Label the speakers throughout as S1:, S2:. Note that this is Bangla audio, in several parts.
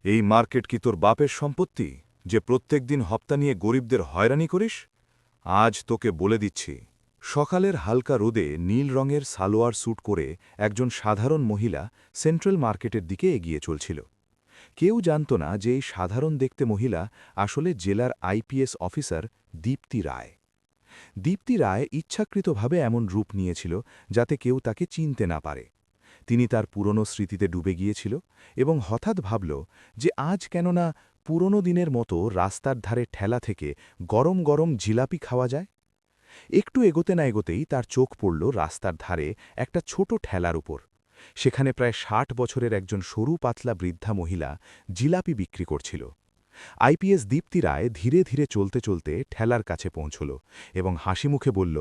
S1: এই মার্কেট কি তোর বাপের সম্পত্তি যে প্রত্যেক দিন হপ্তা নিয়ে গরিবদের হয়রানি করিস? আজ তোকে বলে দিচ্ছি। সকালের হালকা রোদে নীল রঙের সালোয়ার স্যুট করে একজন সাধারণ মহিলা সেন্ট্রাল মার্কেটের দিকে এগিয়ে চলছিল। কেউ জানত না যে এই সাধারণ দেখতে মহিলা আসলে জেলার আইপিএস অফিসার দীপ্তি রায়। দীপ্তি রায় ইচ্ছাকৃতভাবে এমন রূপ নিয়েছিল যাতে কেউ তাকে চিনতে না পারে। তিনি তার পুরনো স্মৃতিতে ডুবে গিয়েছিল এবং হঠাৎ ভাবল যে আজ কেননা পুরনো দিনের মতো রাস্তার ধারে ঠেলা থেকে গরম গরম জিলাপি খাওয়া যায়। একটু এগোতে না এগোতেই তার চোখ পড়ল রাস্তার ধারে একটা ছোট ঠেলার উপর। সেখানে প্রায় ৬০ বছরের একজন সরু পাতলা বৃদ্ধা মহিলা জিলাপি বিক্রি করছিল। আইপিএস দীপ্তি রায় ধীরে ধীরে চলতে চলতে ঠেলার কাছে পৌঁছল এবং হাসিমুখে বলল,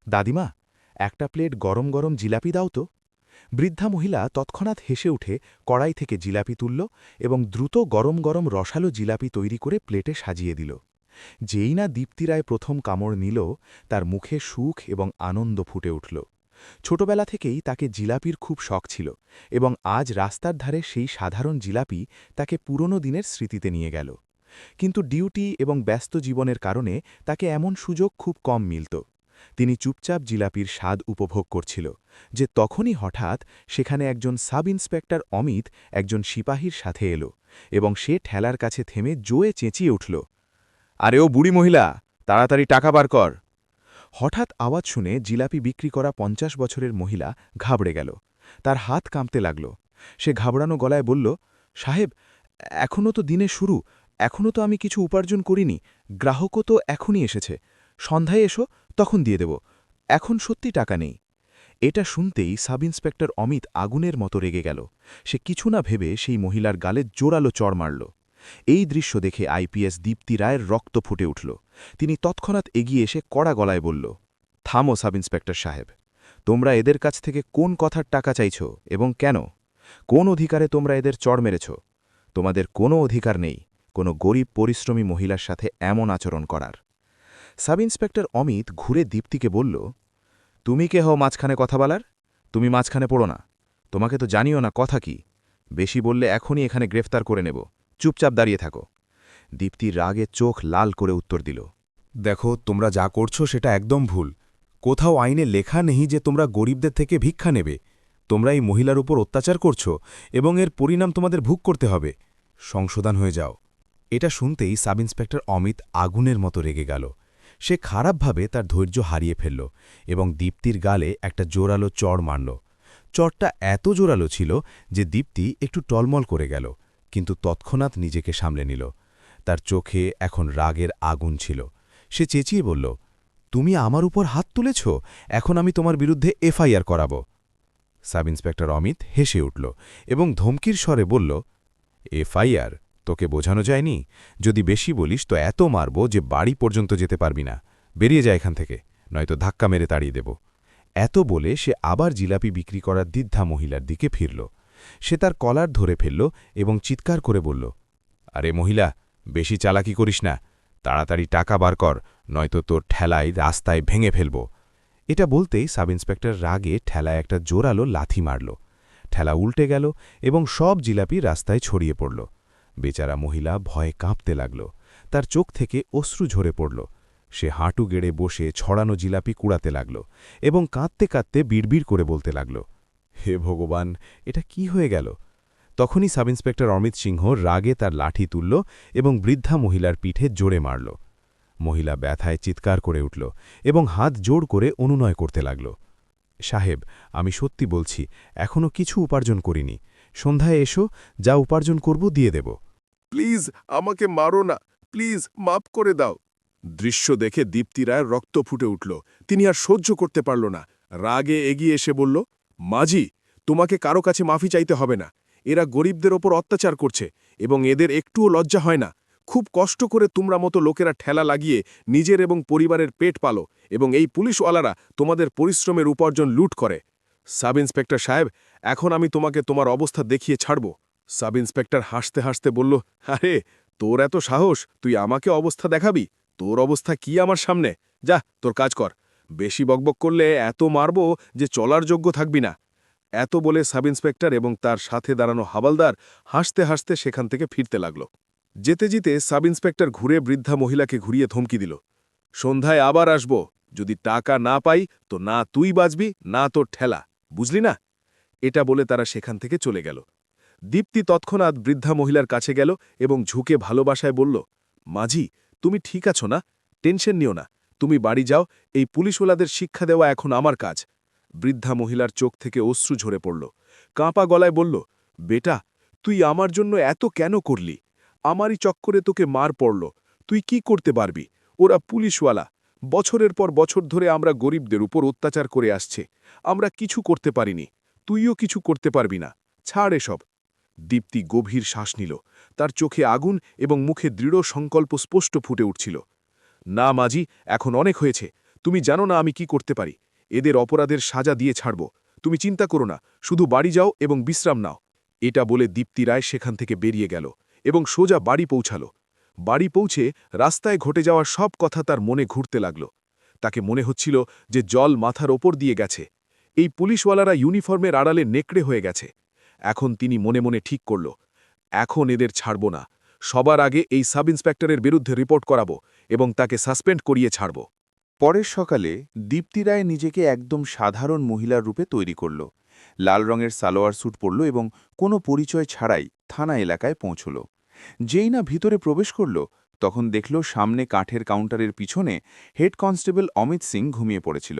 S1: দাদিমা, একটা প্লেট গরম গরম জিলাপি দাও তো। বৃদ্ধা মহিলা তৎক্ষণাৎ হেসে উঠে কড়াই থেকে জিলাপি তুলল এবং দ্রুত গরম গরম রসালো জিলাপি তৈরি করে প্লেটে সাজিয়ে দিল। যেই না দীপ্তি রায় প্রথম কামড় নিল, তার মুখে সুখ এবং আনন্দ ফুটে উঠল। ছোটবেলা থেকেই তাকে জিলাপির খুব শখ ছিল এবং আজ রাস্তার ধারে সেই সাধারণ জিলাপি তাকে পুরনো দিনের স্মৃতিতে নিয়ে গেল। কিন্তু ডিউটি এবং ব্যস্ত জীবনের কারণে তাকে এমন সুযোগ খুব কম মিলত। তিনি চুপচাপ জিলাপির স্বাদ উপভোগ করছিল যে তখনই হঠাৎ সেখানে একজন সাব ইন্সপেক্টর অমিত একজন সিপাহীর সাথে এলো এবং সে ঠেলার কাছে থেমে জোরে চেঁচিয়ে উঠল, আরে ও বুড়ি মহিলা, তাড়াতাড়ি টাকা বার কর। হঠাৎ আওয়াজ শুনে জিলাপি বিক্রি করা ৫০ বছরের মহিলা ঘাবড়ে গেল। তার হাত কাঁপতে লাগল। সে ঘাবড়ানো গলায় বলল, সাহেব, এখনও তো দিনে শুরু, এখনও তো আমি কিছু উপার্জন করিনি। গ্রাহকও তো এখনই এসেছে। সন্ধ্যায় এসো, তখন দিয়ে দেব। এখন সত্যি টাকা নেই। এটা শুনতেই সাব ইন্সপেক্টর অমিত আগুনের মতো রেগে গেল। সে কিছু না ভেবে সেই মহিলার গালে জোরালো চড় মারল। এই দৃশ্য দেখে আইপিএস দীপ্তি রায়ের রক্ত ফুটে উঠল। তিনি তৎক্ষণাৎ এগিয়ে এসে কড়া গলায় বলল, থামো সাব ইন্সপেক্টর সাহেব, তোমরা এদের কাছ থেকে কোন কথার টাকা চাইছ এবং কেন? কোন অধিকারে তোমরা এদের চড় মেরেছ? তোমাদের কোনো অধিকার নেই কোনো গরিব পরিশ্রমী মহিলার সাথে এমন আচরণ করার। সাব ইন্সপেক্টর অমিত ঘুরে দীপ্তিকে বলল, তুমি কে হও মাঝখানে কথা বলার? তুমি মাঝখানে পড়ো না। তোমাকে তো জানিও না কথা কি। বেশি বললে এখনই এখানে গ্রেফতার করে নেব। চুপচাপ দাঁড়িয়ে থাকো। দীপ্তির রাগে চোখ লাল করে উত্তর দিল,
S2: দেখো, তোমরা যা করছো সেটা একদম ভুল। কোথাও আইনে লেখা নেই যে তোমরা গরিবদের থেকে ভিক্ষা নেবে। তোমরা এই মহিলার উপর অত্যাচার করছো এবং এর পরিণাম তোমাদের ভোগ করতে হবে। সংশোধন হয়ে যাও। এটা শুনতেই সাব ইন্সপেক্টর অমিত আগুনের মতো রেগে গেল। সে খারাপভাবে তার ধৈর্য হারিয়ে ফেলল এবং দীপ্তির গালে একটা জোরালো চড় মারল। চড়টা এত জোরালো ছিল যে দীপ্তি একটু টলমল করে গেল, কিন্তু তৎক্ষণাৎ নিজেকে সামলে নিল। তার চোখে এখন রাগের আগুন ছিল। সে চেঁচিয়ে বলল, তুমি আমার উপর হাত তুলেছ, এখন আমি তোমার বিরুদ্ধে এফআইআর করাব। সাব ইন্সপেক্টর অমিত হেসে উঠল এবং ধমকির স্বরে বলল, এফআইআর? তোকে বোঝানো যায়নি? যদি বেশি বলিস তো এত মারব যে বাড়ি পর্যন্ত যেতে পারবি না। বেরিয়ে যায় এখান থেকে, নয়তো ধাক্কা মেরে তাড়িয়ে দেব। এত বলে সে আবার জিলাপি বিক্রি করার দ্বিধা মহিলার দিকে ফিরল। সে তার কলার ধরে ফেলল এবং চিৎকার করে বলল, আরে মহিলা, বেশি চালাকি করিস না। তাড়াতাড়ি টাকা বার কর, নয়তো তোর ঠেলায় রাস্তায় ভেঙে ফেলব। এটা বলতেই সাব ইন্সপেক্টর রাগে ঠেলায় একটা জোরালো লাথি মারল। ঠেলা উল্টে গেল এবং সব জিলাপি রাস্তায় ছড়িয়ে পড়ল। বেচারা মহিলা ভয়ে কাঁপতে লাগল। তার চোখ থেকে অশ্রু ঝরে পড়ল। সে হাঁটু গেড়ে বসে ছড়ানো জিলাপি কুড়াতে লাগল এবং কাঁদতে কাঁদতে বিড়বিড় করে বলতে লাগল, হে ভগবান, এটা কি হয়ে গেল? তখনই সাব ইন্সপেক্টর অমিত সিংহ রাগে তার লাঠি তুলল এবং বৃদ্ধা মহিলার পিঠে জোরে মারল। মহিলা ব্যথায় চিৎকার করে উঠল এবং হাত জোড় করে অনুনয় করতে লাগল, সাহেব, আমি সত্যি বলছি, এখনও কিছু উপার্জন করিনি। সন্ধ্যায় এসো, যা উপার্জন করব দিয়ে দেব।
S3: প্লিজ আমাকে মারো না, প্লিজ মাফ করে দাও। দৃশ্য দেখে দীপ্তি রায়ের রক্ত ফুটে উঠল। তিনি আর সহ্য করতে পারল না। রাগে এগিয়ে এসে বলল, মাঝি, তোমাকে কারো কাছে মাফি চাইতে হবে না। এরা গরিবদের ওপর অত্যাচার করছে এবং এদের একটুও লজ্জা হয় না। খুব কষ্ট করে তোমরা মতো লোকেরা ঠেলা লাগিয়ে নিজের এবং পরিবারের পেট পালো এবং এই পুলিশওয়ালারা তোমাদের পরিশ্রমের উপার্জন লুট করে। সাব ইন্সপেক্টর সাহেব, এখন আমি তোমাকে তোমার অবস্থা দেখিয়ে ছাড়ব। সাব ইন্সপেক্টর হাসতে হাসতে বলল, আরে, তোর এত সাহস, তুই আমাকে অবস্থা দেখাবি? তোর অবস্থা কি আমার সামনে? যা, তোর কাজ কর। বেশি বকবক করলে এত মারব যে চলার যোগ্য থাকবি না। এত বলে সাব ইন্সপেক্টর এবং তার সাথে দাঁড়ানো হাবালদার হাসতে হাসতে সেখান থেকে ফিরতে লাগল। যেতে যেতে সাব ইন্সপেক্টর ঘুরে বৃদ্ধা মহিলাকে ঘুরিয়ে ধমকি দিল, সন্ধ্যায় আবার আসব, যদি টাকা না পাই তো না তুই বাঁচবি না তোর ঠেলা, বুঝলি না? এটা বলে তারা সেখান থেকে চলে গেল। দীপ্তি তৎক্ষণাৎ বৃদ্ধা মহিলার কাছে গেল এবং ঝুঁকে ভালোবাসায় বলল, মাঝি, তুমি ঠিক আছো না? টেনশন নিও না, তুমি বাড়ি যাও, এই পুলিশওয়ালাদের শিক্ষা দেওয়া এখন আমার কাজ। বৃদ্ধা মহিলার চোখ থেকে অশ্রু ঝরে পড়ল। কাঁপা গলায় বলল, বেটা, তুই আমার জন্য এত কেন করলি? আমারই চক্করে তোকে মার পড়ল, তুই কি করতে পারবি? ওরা পুলিশওয়ালা, বছরের পর বছর ধরে আমরা গরিবদের উপর অত্যাচার করে আসছে, আমরা কিছু করতে পারিনি, তুইও কিছু করতে পারবি না, ছাড় এসব। দীপ্তি গভীর শ্বাস নিল, তার চোখে আগুন এবং মুখে দৃঢ় সংকল্প স্পষ্ট ফুটে উঠছিল। না মাঝি, এখন অনেক হয়েছে, তুমি জানো না আমি কি করতে পারি, এদের অপরাধের সাজা দিয়ে ছাড়ব, তুমি চিন্তা করো না, শুধু বাড়ি যাও এবং বিশ্রাম নাও। এটা বলে দীপ্তি রায় সেখান থেকে বেরিয়ে গেল এবং সোজা বাড়ি পৌঁছাল। বাড়ি পৌঁছে রাস্তায় ঘটে যাওয়া সব কথা তার মনে ঘুরতে লাগল। তাকে মনে হচ্ছিল যে জল মাথার ওপর দিয়ে গেছে, এই পুলিশওয়ালারা ইউনিফর্মের আড়ালে নেকড়ে হয়ে গেছে। এখন তিনি মনে মনে ঠিক করল, এখন এদের ছাড়ব না, সবার আগে এই সাব ইন্সপেক্টরের বিরুদ্ধে রিপোর্ট করাবো এবং তাকে সাসপেন্ড করিয়ে ছাড়ব।
S4: পরের সকালে দীপ্তি রায় নিজেকে একদম সাধারণ মহিলার রূপে তৈরি করল। লাল রঙের সালোয়ার স্যুট পরল এবং কোনো পরিচয় ছাড়াই থানা এলাকায় পৌঁছল। যেই না ভিতরে প্রবেশ করল, তখন দেখল সামনে কাঠের কাউন্টারের পিছনে হেড কনস্টেবল অমিত সিং ঘুমিয়ে পড়েছিল।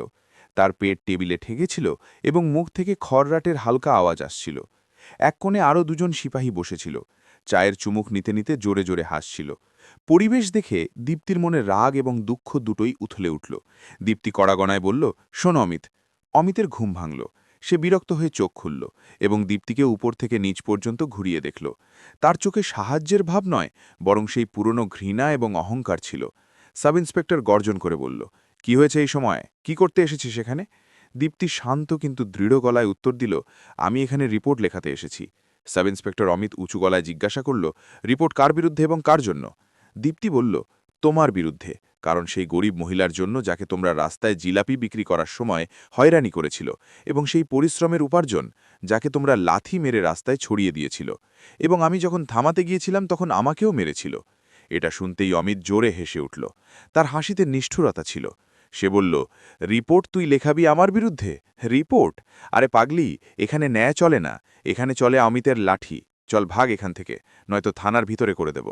S4: তার পেট টেবিলে ঠেকেছিল এবং মুখ থেকে খড়রাটের হালকা আওয়াজ আসছিল। এক কোণে আরও দুজন সিপাহী বসেছিল, চায়ের চুমুক নিতে নিতে জোরে জোরে হাসছিল। পরিবেশ দেখে দীপ্তির মনে রাগ এবং দুঃখ দুটোই উথলে উঠল। দীপ্তি কড়াগণায় বলল, শোনো অমিত। অমিতের ঘুম ভাঙল। সে বিরক্ত হয়ে চোখ খুলল এবং দীপ্তিকে উপর থেকে নিচ পর্যন্ত ঘুরিয়ে দেখল। তার চোখে সাহায্যের ভাব নয়, বরং সেই পুরনো ঘৃণা এবং অহংকার ছিল। সাব ইন্সপেক্টর গর্জন করে বলল, কি হয়েছে এই সময়, কি করতে এসেছি সেখানে? দীপ্তি শান্ত কিন্তু দৃঢ় গলায় উত্তর দিল, আমি এখানে রিপোর্ট লেখাতে এসেছি। সাব ইন্সপেক্টর অমিত উঁচু গলায় জিজ্ঞাসা করল, রিপোর্ট কার বিরুদ্ধে এবং কার জন্য? দীপ্তি বলল, তোমার বিরুদ্ধে, কারণ সেই গরিব মহিলার জন্য যাকে তোমরা রাস্তায় জিলাপি বিক্রি করার সময় হয়রানি করেছিল, এবং সেই পরিশ্রমের উপার্জন যাকে তোমরা লাথি মেরে রাস্তায় ছড়িয়ে দিয়েছিল, এবং আমি যখন থামাতে গিয়েছিলাম তখন আমাকেও মেরেছিল। এটা শুনতেই অমিত জোরে হেসে উঠল। তার হাসিতে নিষ্ঠুরতা ছিল। সে বলল, রিপোর্ট তুই লেখাবি আমার বিরুদ্ধে? রিপোর্ট? আরে পাগলি, এখানে ন্যায় চলে না, এখানে চলে অমিতের লাঠি। চল ভাগ এখান থেকে, নয়তো থানার ভিতরে করে দেব।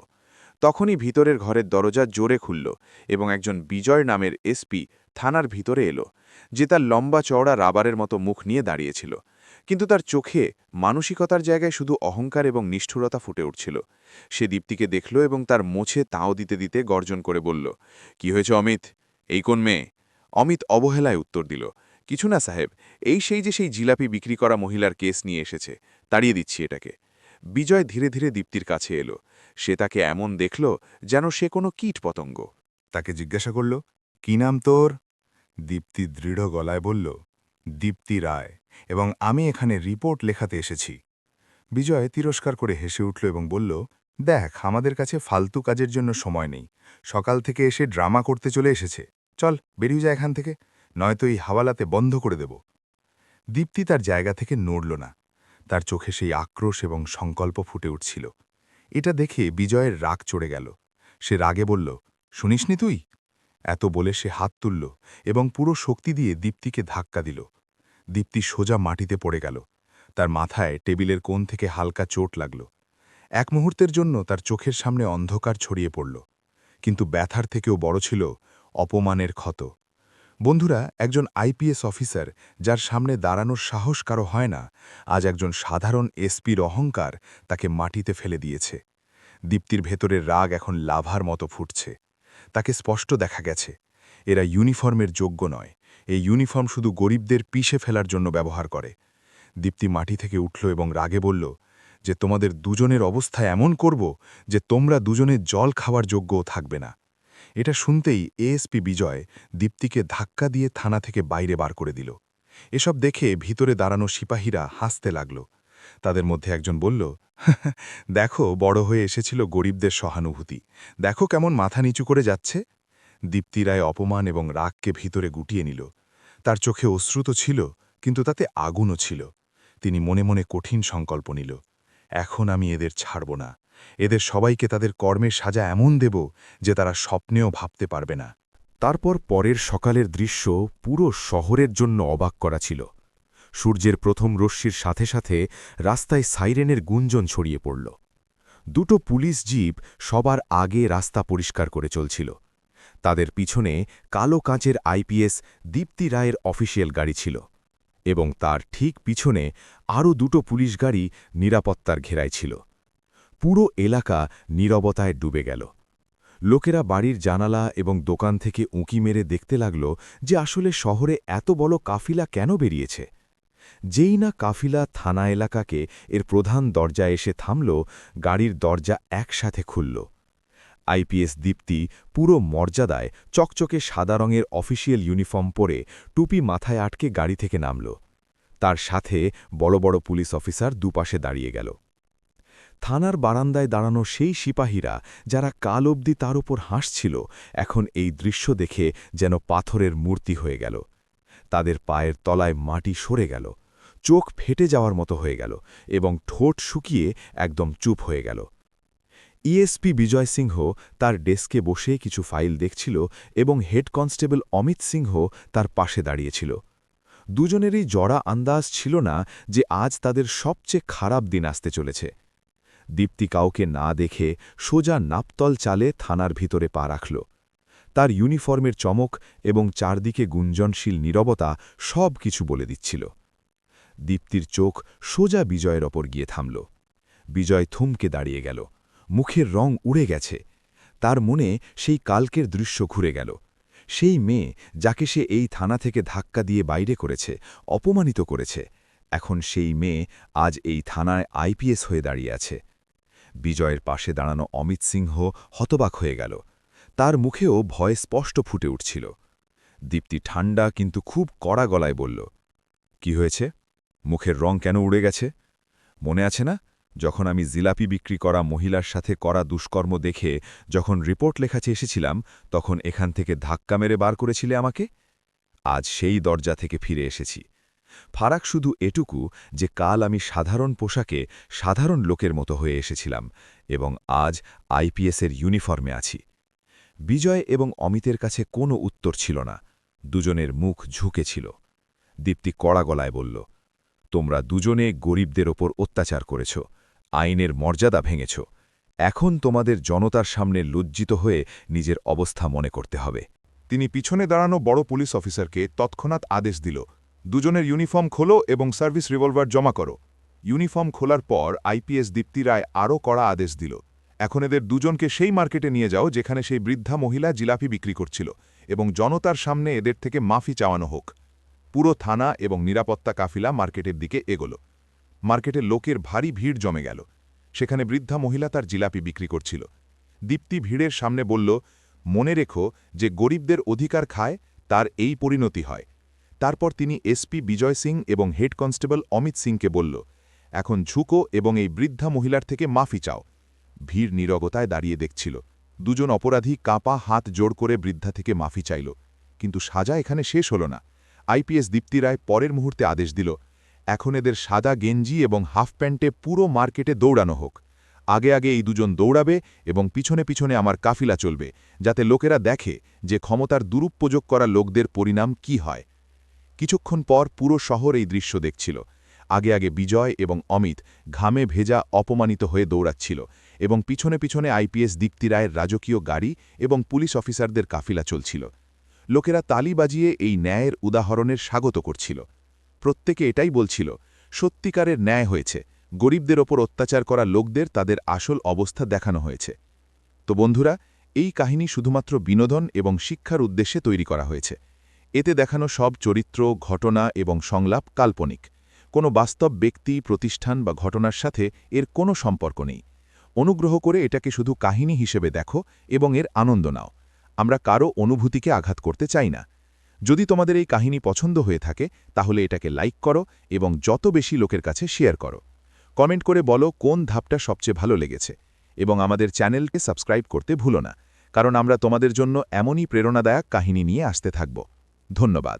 S4: তখনই ভিতরের ঘরের দরজা জোরে খুলল এবং একজন বিজয় নামের এসপি থানার ভিতরে এলো, যে তার লম্বা চওড়া রাবারের মতো মুখ নিয়ে দাঁড়িয়েছিল। কিন্তু তার চোখে মানসিকতার জায়গায় শুধু অহংকার এবং নিষ্ঠুরতা ফুটে উঠছিল। সে দীপ্তিকে দেখল এবং তার মোছে তাও দিতে দিতে গর্জন করে বলল, কি হয়েছে অমিত? এই কোন মেয়ে? অমিত অবহেলায় উত্তর দিল, কিছু না সাহেব, এই সেই জিলাপি বিক্রি করা মহিলার কেস নিয়ে এসেছে, তাড়িয়ে দিচ্ছি এটাকে। বিজয় ধীরে ধীরে দীপ্তির কাছে এলো। সে তাকে এমন দেখল যেন সে কোনো কীট পতঙ্গ।
S1: তাকে জিজ্ঞাসা করল, কি নাম তোর? দীপ্তি দৃঢ় গলায় বলল, দীপ্তি রায়, এবং আমি এখানে রিপোর্ট লেখাতে এসেছি। বিজয় তিরস্কার করে হেসে উঠল এবং বলল, দেখ, আমাদের কাছে ফালতু কাজের জন্য সময় নেই, সকাল থেকে এসে ড্রামা করতে চলে এসেছে, চল বেরিয়ে যা এখান থেকে, নয়তো এই হাওয়ালাতে বন্ধ করে দেব। দীপ্তি তার জায়গা থেকে নড়ল না, তার চোখে সেই আক্রোশ এবং সংকল্প ফুটে উঠছিল। এটা দেখে বিজয়ের রাগ চড়ে গেল। সে রাগে বলল, শুনিসনি তুই? এত বলে সে হাত তুলল এবং পুরো শক্তি দিয়ে দীপ্তিকে ধাক্কা দিল। দীপ্তি সোজা মাটিতে পড়ে গেল। তার মাথায় টেবিলের কোণ থেকে হালকা চোট লাগল। এক মুহূর্তের জন্য তার চোখের সামনে অন্ধকার ছড়িয়ে পড়ল, কিন্তু ব্যথার থেকেও বড় ছিল অপমানের ক্ষত। বন্ধুরা, একজন আইপিএস অফিসার যার সামনে দাঁড়ানোর সাহস কারো হয় না, আজ একজন সাধারণ এসপির অহংকার তাকে মাটিতে ফেলে দিয়েছে। দীপ্তির ভেতরের রাগ এখন লাভার মতো ফুটছে। তাকে স্পষ্ট দেখা গেছে, এরা ইউনিফর্মের যোগ্য নয়, এই ইউনিফর্ম শুধু গরিবদের পিষে ফেলার জন্য ব্যবহার করে। দীপ্তি মাটি থেকে উঠল এবং রাগে বলল যে, তোমাদের দুজনের অবস্থা এমন করব যে তোমরা দুজনে জল খাওয়ার যোগ্যও থাকবে না। এটা শুনতেই এএসপি বিজয় দীপ্তিকে ধাক্কা দিয়ে থানা থেকে বাইরে বার করে দিল। এসব দেখে ভিতরে দাঁড়ানো সিপাহীরা হাসতে লাগল। তাদের মধ্যে একজন বলল, দেখো, বড় হয়ে এসেছিল গরিবদের সহানুভূতি, দেখো কেমন মাথা নিচু করে যাচ্ছে। দীপ্তি রায় অপমান এবং রাগকে ভিতরে গুটিয়ে নিল। তার চোখে অশ্রু তো ছিল, কিন্তু তাতে আগুনও ছিল।
S3: তিনি মনে মনে কঠিন সংকল্প নিল, এখন আমি এদের ছাড়ব না, এদের সবাইকে তাদের কর্মের সাজা এমন দেব যে তারা স্বপ্নেও ভাবতে পারবে না।
S2: তারপর পরের সকালের দৃশ্য পুরো শহরের জন্য অবাক করা ছিল। সূর্যের প্রথম রশ্মির সাথে সাথে রাস্তায় সাইরেনের গুঞ্জন ছড়িয়ে পড়ল। দুটো পুলিশ জিপ সবার আগে রাস্তা পরিষ্কার করে চলছিল। তাদের পিছনে কালো কাঁচের আইপিএস দীপ্তি রায়ের অফিসিয়াল গাড়ি ছিল এবং তার ঠিক পিছনে আরও দুটো পুলিশ গাড়ি নিরাপত্তার ঘেরায় ছিল। পুরো এলাকা নীরবতায় ডুবে গেল। লোকেরা বাড়ির জানালা এবং দোকান থেকে উঁকি মেরে দেখতে লাগল যে আসলে শহরে এত বড় কাফিলা কেন বেরিয়েছে। যেই না কাফিলা থানা এলাকাকে এর প্রধান দরজায় এসে থামল, গাড়ির দরজা একসাথে খুলল। আইপিএস দীপ্তি পুরো মর্যাদায় চকচকে সাদা রঙের অফিসিয়াল ইউনিফর্ম পরে টুপি মাথায় আটকে গাড়ি থেকে নামল। তার সাথে বড় বড় পুলিশ অফিসার দুপাশে দাঁড়িয়ে গেল। থানার বারান্দায় দাঁড়ানো সেই সিপাহীরা যারা কাল অবধি তার উপর হাসছিল, এখন এই দৃশ্য দেখে যেন পাথরের মূর্তি হয়ে গেল। তাদের পায়ের তলায় মাটি সরে গেল, চোখ ফেটে যাওয়ার মতো হয়ে গেল এবং ঠোঁট শুকিয়ে একদম চুপ হয়ে গেল। ইএসপি বিজয় সিংহ তার ডেস্কে বসে কিছু ফাইল দেখছিল এবং হেড কনস্টেবল অমিত সিংহ তার পাশে দাঁড়িয়েছিল। দুজনেরই জড়া আন্দাজ ছিল না যে আজ তাদের সবচেয়ে খারাপ দিন আসতে চলেছে। দীপ্তি কাউকে না দেখে সোজা নাপতল চালে থানার ভিতরে পা রাখল। তার ইউনিফর্মের চমক এবং চারদিকে গুঞ্জনশীল নীরবতা সব কিছু বলে দিচ্ছিল। দীপ্তির চোখ সোজা বিজয়ের ওপর গিয়ে থামল। বিজয় থমকে দাঁড়িয়ে গেল, মুখের রং উড়ে গেছে। তার মনে সেই কালকের দৃশ্য ঘুরে গেল। সেই মেয়ে যাকে সে এই থানা থেকে ধাক্কা দিয়ে বাইরে করেছে, অপমানিত করেছে, এখন সেই মেয়ে আজ এই থানায় আইপিএস হয়ে দাঁড়িয়ে আছে। বিজয়ের পাশে দাঁড়ানো অমিত সিংহ হতবাক হয়ে গেল। তার মুখেও ভয় স্পষ্ট ফুটে উঠছিল। দীপ্তি ঠান্ডা কিন্তু খুব কড়া গলায় বলল, কি হয়েছে? মুখের রং কেন উড়ে গেছে? মনে আছে না, যখন আমি জিলাপি বিক্রি করা মহিলার সাথে করা দুষ্কর্ম দেখে যখন রিপোর্ট লেখাতে এসেছিলাম, তখন এখান থেকে ধাক্কা মেরে বার করেছিলে আমাকে? আজ সেই দরজা থেকে ফিরে এসেছি। ফারাক শুধু এটুকু যে কাল আমি সাধারণ পোশাকে সাধারণ লোকের মতো হয়ে এসেছিলাম এবং আজ আইপিএসের ইউনিফর্মে আছি। বিজয় এবং অমিতের কাছে কোনো উত্তর ছিল না। দুজনের মুখ ঝুঁকে ছিল। দীপ্তি কড়া গলায় বলল, তোমরা দুজনে গরিবদের ওপর অত্যাচার করেছ, আইনের মর্যাদা ভেঙেছ। এখন তোমাদের জনতার সামনে লজ্জিত হয়ে নিজের অবস্থা মনে করতে হবে।
S3: তিনি পিছনে দাঁড়ানো বড় পুলিশ অফিসারকে তৎক্ষণাৎ আদেশ দিল, দুজনের ইউনিফর্ম খোলো এবং সার্ভিস রিভলভার জমা করো। ইউনিফর্ম খোলার পর আইপিএস দীপ্তি রায় আরও কড়া আদেশ দিল, এখন এদের দুজনকে সেই মার্কেটে নিয়ে যাও যেখানে সেই বৃদ্ধা মহিলা জিলাপি বিক্রি করছিল এবং জনতার সামনে এদের থেকে মাফি চাওয়ানো হোক। পুরো থানা এবং নিরাপত্তা কাফিলা মার্কেটের দিকে এগোল। মার্কেটে লোকের ভারী ভিড় জমে গেল। সেখানে বৃদ্ধা মহিলা তার জিলাপি বিক্রি করছিল। দীপ্তি ভিড়ের সামনে বলল, মনে রেখো যে গরিবদের অধিকার খায় তার এই পরিণতি হয়। তারপর তিনি এসপি বিজয় সিং এবং হেড কনস্টেবল অমিত সিংকে বলল, এখন ঝুঁকো এবং এই বৃদ্ধা মহিলার থেকে মাফি চাও। ভিড় নীরবতায় দাঁড়িয়ে দেখছিল। দুজন অপরাধী কাঁপা হাত জোড় করে বৃদ্ধা থেকে মাফি চাইল, কিন্তু সাজা এখানে শেষ হল না। আইপিএস দীপ্তি রায় পরের মুহূর্তে আদেশ দিল, এখন এদের সাদা গেঞ্জি এবং হাফ প্যান্টে পুরো মার্কেটে দৌড়ানো হোক। আগে আগে এই দুজন দৌড়াবে এবং পিছনে পিছনে আমার কাফিলা চলবে, যাতে লোকেরা দেখে যে ক্ষমতার দুরুপযোগ করা লোকদের পরিণাম কি হয়। কিছুক্ষণ পর পুরো শহর এই দৃশ্য দেখছিল। আগে আগে বিজয় এবং অমিত ঘামে ভেজা অপমানিত হয়ে দৌড়াচ্ছিল এবং পিছনে পিছনে আইপিএস দীপ্তি রায়ের রাজকীয় গাড়ি এবং পুলিশ অফিসারদের কাফিলা চলছিল। লোকেরা তালি বাজিয়ে এই ন্যায়ের উদাহরণের স্বাগত করছিল। প্রত্যেকে এটাই বলছিল, সত্যিকারের ন্যায় হয়েছে, গরিবদের ওপর অত্যাচার করা লোকদের তাদের আসল অবস্থা দেখানো হয়েছে। তো বন্ধুরা, এই কাহিনী শুধুমাত্র বিনোদন এবং শিক্ষার উদ্দেশ্যে তৈরি করা হয়েছে। এতে দেখানো সব চরিত্র, ঘটনা এবং সংলাপ কাল্পনিক। কোনো বাস্তব ব্যক্তি, প্রতিষ্ঠান বা ঘটনার সাথে এর কোনো সম্পর্ক নেই। অনুগ্রহ করে এটাকে শুধু কাহিনী হিসেবে দেখো এবং এর আনন্দ নাও। আমরা কারো অনুভূতিকে আঘাত করতে চাই না। যদি তোমাদের এই কাহিনী পছন্দ হয়ে থাকে তাহলে এটাকে লাইক করো এবং যত বেশি লোকের কাছে শেয়ার করো। কমেন্ট করে বলো কোন ধাপটা সবচেয়ে ভালো লেগেছে এবং আমাদের চ্যানেলকে সাবস্ক্রাইব করতে ভুলো না, কারণ আমরা তোমাদের জন্য এমনই প্রেরণাদায়ক কাহিনী নিয়ে আসতে থাকব। ধন্যবাদ।